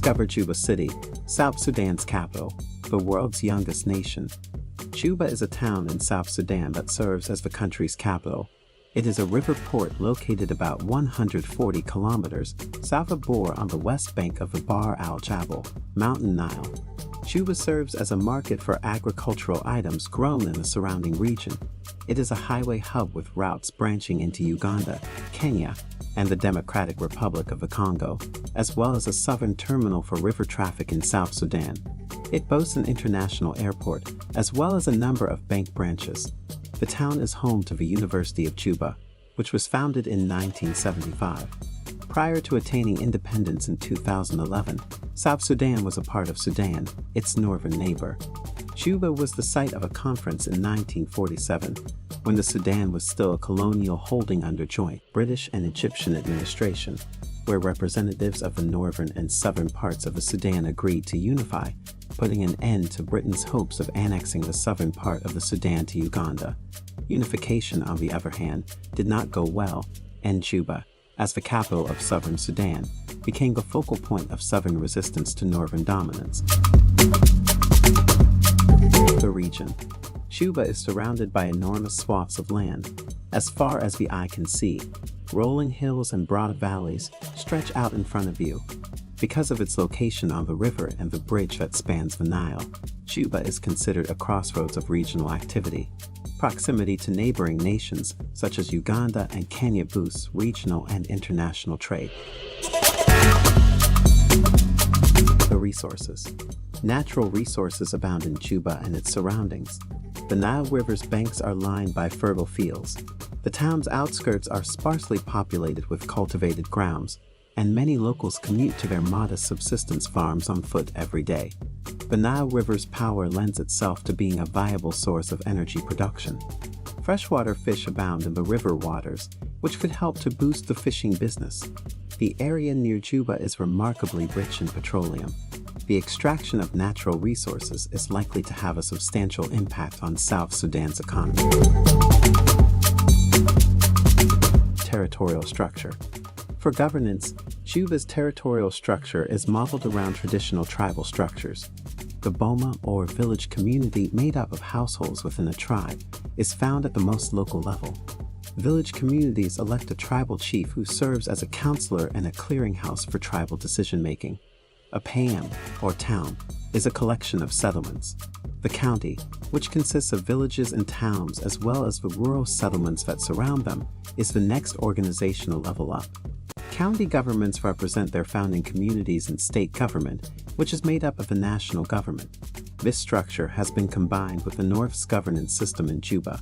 Discover Juba City, South Sudan's capital, the world's youngest nation. Juba is a town in South Sudan that serves as the country's capital. It is a river port located about 140 kilometers south of Bor on the west bank of the Bahr al-Jabal, Mountain Nile. Juba serves as a market for agricultural items grown in the surrounding region. It is a highway hub with routes branching into Uganda, Kenya, and the Democratic Republic of the Congo, as well as a southern terminal for river traffic in South Sudan. It boasts an international airport, as well as a number of bank branches. The town is home to the University of Juba, which was founded in 1975. Prior to attaining independence in 2011, South Sudan was a part of Sudan, its northern neighbor. Juba was the site of a conference in 1947, when the Sudan was still a colonial holding under joint British and Egyptian administration, where representatives of the northern and southern parts of the Sudan agreed to unify, putting an end to Britain's hopes of annexing the southern part of the Sudan to Uganda. Unification, on the other hand, did not go well, and Juba, as the capital of southern Sudan, became the focal point of southern resistance to northern dominance. The region. Juba is surrounded by enormous swaths of land. As far as the eye can see, rolling hills and broad valleys stretch out in front of you. Because of its location on the river and the bridge that spans the Nile, Juba is considered a crossroads of regional activity. Proximity to neighboring nations such as Uganda and Kenya boosts regional and international trade. The resources. Natural resources abound in Juba and its surroundings. The Nile River's banks are lined by fertile fields. The town's outskirts are sparsely populated with cultivated grounds, and many locals commute to their modest subsistence farms on foot every day. The Nile River's power lends itself to being a viable source of energy production. Freshwater fish abound in the river waters, which could help to boost the fishing business. The area near Juba is remarkably rich in petroleum. The extraction of natural resources is likely to have a substantial impact on South Sudan's economy. Territorial structure. For governance, Juba's territorial structure is modeled around traditional tribal structures. The Boma, or village community made up of households within a tribe, is found at the most local level. Village communities elect a tribal chief who serves as a counselor and a clearinghouse for tribal decision-making. A payam, or town, is a collection of settlements. The county, which consists of villages and towns as well as the rural settlements that surround them, is the next organizational level up. County governments represent their founding communities and state government, which is made up of the national government. This structure has been combined with the North's governance system in Juba.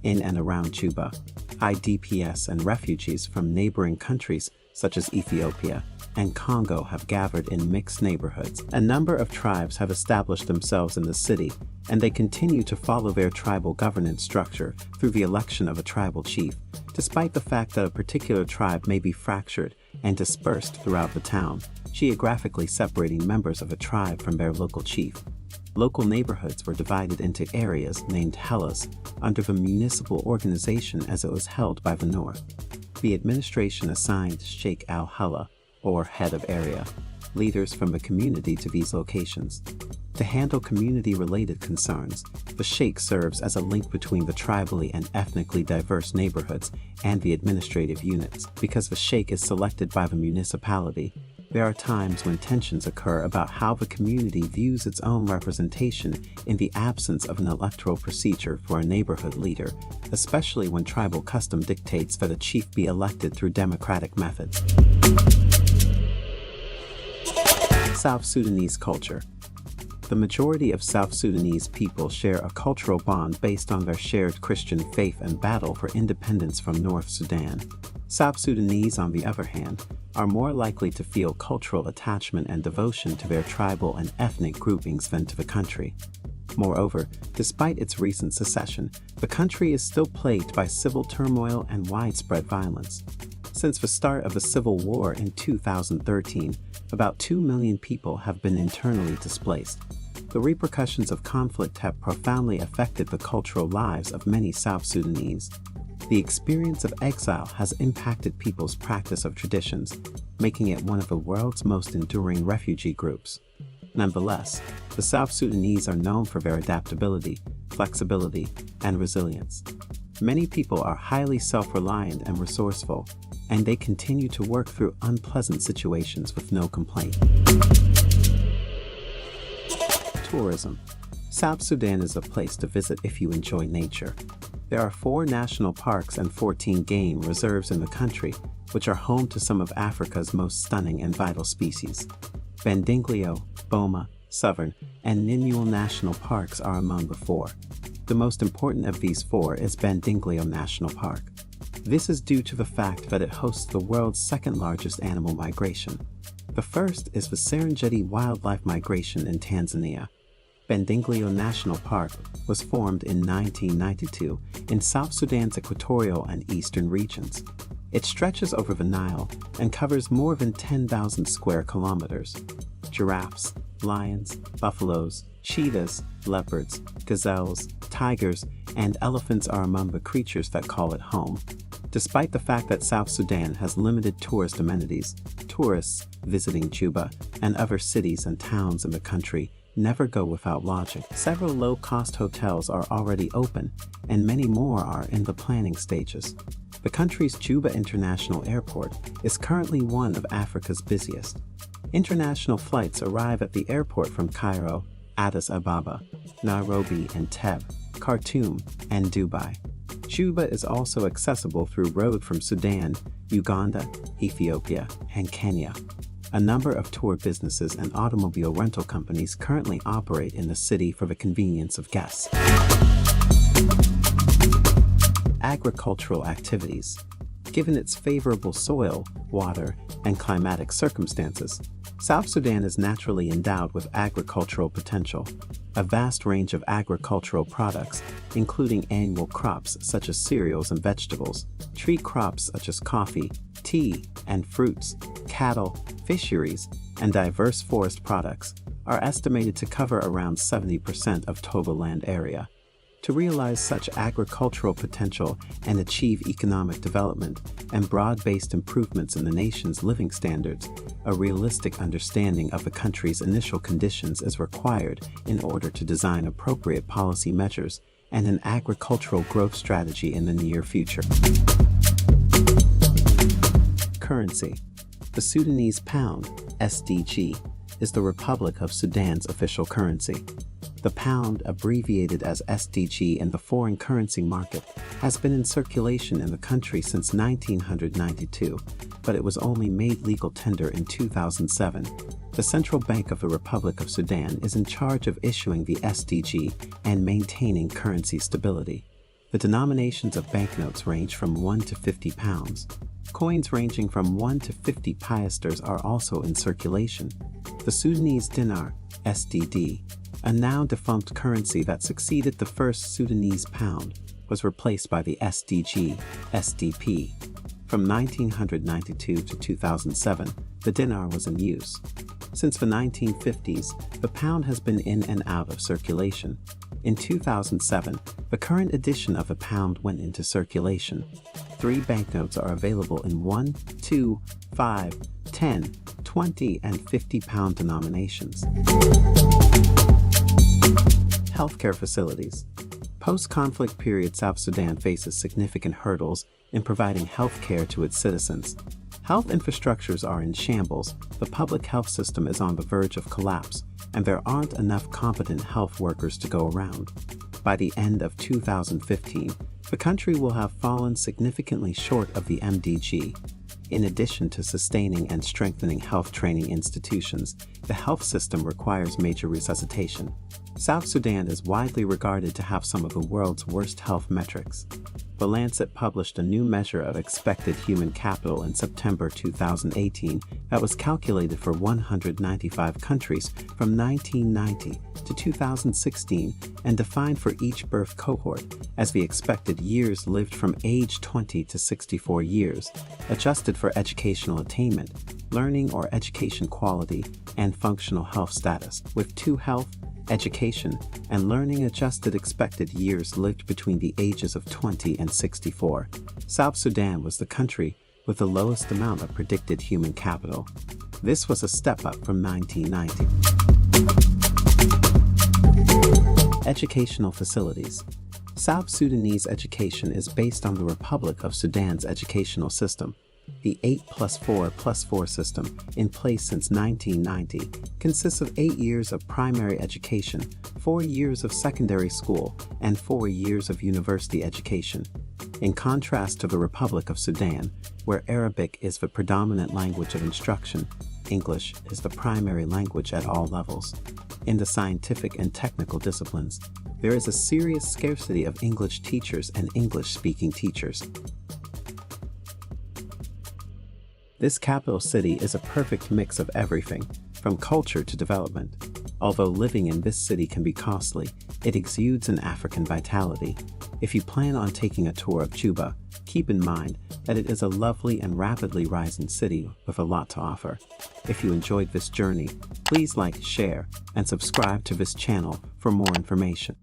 In and around Juba, IDPs and refugees from neighboring countries such as Ethiopia and Congo have gathered in mixed neighborhoods. A number of tribes have established themselves in the city, and they continue to follow their tribal governance structure through the election of a tribal chief, despite the fact that a particular tribe may be fractured and dispersed throughout the town, geographically separating members of a tribe from their local chief. Local neighborhoods were divided into areas named hellas under the municipal organization as it was held by the North. The administration assigned Sheikh al-Halla, or head of area, leaders from the community to these locations. To handle community-related concerns, the sheikh serves as a link between the tribally and ethnically diverse neighborhoods and the administrative units. Because the sheikh is selected by the municipality, there are times when tensions occur about how the community views its own representation in the absence of an electoral procedure for a neighborhood leader, especially when tribal custom dictates that a chief be elected through democratic methods. South Sudanese culture. The majority of South Sudanese people share a cultural bond based on their shared Christian faith and battle for independence from North Sudan. South Sudanese, on the other hand, are more likely to feel cultural attachment and devotion to their tribal and ethnic groupings than to the country. Moreover, despite its recent secession, the country is still plagued by civil turmoil and widespread violence. Since the start of the civil war in 2013, about 2 million people have been internally displaced. The repercussions of conflict have profoundly affected the cultural lives of many South Sudanese. The experience of exile has impacted people's practice of traditions, making it one of the world's most enduring refugee groups. Nonetheless, the South Sudanese are known for their adaptability, flexibility, and resilience. Many people are highly self-reliant and resourceful, and they continue to work through unpleasant situations with no complaint. Tourism. South Sudan is a place to visit if you enjoy nature. There are 4 national parks and 14 game reserves in the country, which are home to some of Africa's most stunning and vital species. Bandinglio, Boma, Southern, and Ninnual National Parks are among the 4. The most important of these 4 is Bandinglio National Park. This is due to the fact that it hosts the world's second-largest animal migration. The first is the Serengeti wildlife migration in Tanzania. Bandinglio National Park was formed in 1992 in South Sudan's equatorial and eastern regions. It stretches over the Nile and covers more than 10,000 square kilometers. Giraffes, lions, buffaloes, cheetahs, leopards, gazelles, tigers, and elephants are among the creatures that call it home. Despite the fact that South Sudan has limited tourist amenities, tourists visiting Juba and other cities and towns in the country never go without lodging. Several low-cost hotels are already open, and many more are in the planning stages. The country's Juba International Airport is currently one of Africa's busiest. International flights arrive at the airport from Cairo, Addis Ababa, Nairobi, Entebbe, Khartoum, and Dubai. Juba is also accessible through road from Sudan, Uganda, Ethiopia, and Kenya. A number of tour businesses and automobile rental companies currently operate in the city for the convenience of guests. Agricultural activities. Given its favorable soil, water, and climatic circumstances, South Sudan is naturally endowed with agricultural potential. A vast range of agricultural products, including annual crops such as cereals and vegetables, tree crops such as coffee, tea, and fruits, cattle, fisheries, and diverse forest products, are estimated to cover around 70% of total land area. To realize such agricultural potential and achieve economic development and broad-based improvements in the nation's living standards, a realistic understanding of the country's initial conditions is required in order to design appropriate policy measures and an agricultural growth strategy in the near future. Currency. The Sudanese pound, SDG, is the Republic of Sudan's official currency. The pound, abbreviated as SDG in the foreign currency market, has been in circulation in the country since 1992, but it was only made legal tender in 2007. The Central Bank of the Republic of Sudan is in charge of issuing the SDG and maintaining currency stability. The denominations of banknotes range from 1 to 50 pounds. Coins ranging from 1 to 50 piasters are also in circulation. The Sudanese dinar, SDD, a now defunct currency that succeeded the first Sudanese pound, was replaced by the SDG, SDP. From 1992 to 2007, the dinar was in use. Since the 1950s, the pound has been in and out of circulation. In 2007, the current edition of the pound went into circulation. 3 banknotes are available in 1, 2, 5, 10, 20, and 50 pound denominations. Healthcare facilities. Post-conflict period South Sudan faces significant hurdles in providing health care to its citizens. Health infrastructures are in shambles, the public health system is on the verge of collapse, and there aren't enough competent health workers to go around. By the end of 2015, the country will have fallen significantly short of the MDG. In addition to sustaining and strengthening health training institutions, the health system requires major resuscitation. South Sudan is widely regarded to have some of the world's worst health metrics. The Lancet published a new measure of expected human capital in September 2018 that was calculated for 195 countries from 1990 to 2016 and defined for each birth cohort as the expected years lived from age 20 to 64 years, adjusted for educational attainment, learning or education quality, and functional health status, with 2 health, education, and learning adjusted expected years lived between the ages of 20 and 64. South Sudan was the country with the lowest amount of predicted human capital. This was a step up from 1990. Educational facilities. South Sudanese education is based on the Republic of Sudan's educational system. The 8+4+4 system, in place since 1990, consists of 8 years of primary education, 4 years of secondary school, and 4 years of university education. In contrast to the Republic of Sudan, where Arabic is the predominant language of instruction, English is the primary language at all levels. In the scientific and technical disciplines, there is a serious scarcity of English teachers and English-speaking teachers. This capital city is a perfect mix of everything, from culture to development. Although living in this city can be costly, it exudes an African vitality. If you plan on taking a tour of Jubba, keep in mind that it is a lovely and rapidly rising city with a lot to offer. If you enjoyed this journey, please like, share, and subscribe to this channel for more information.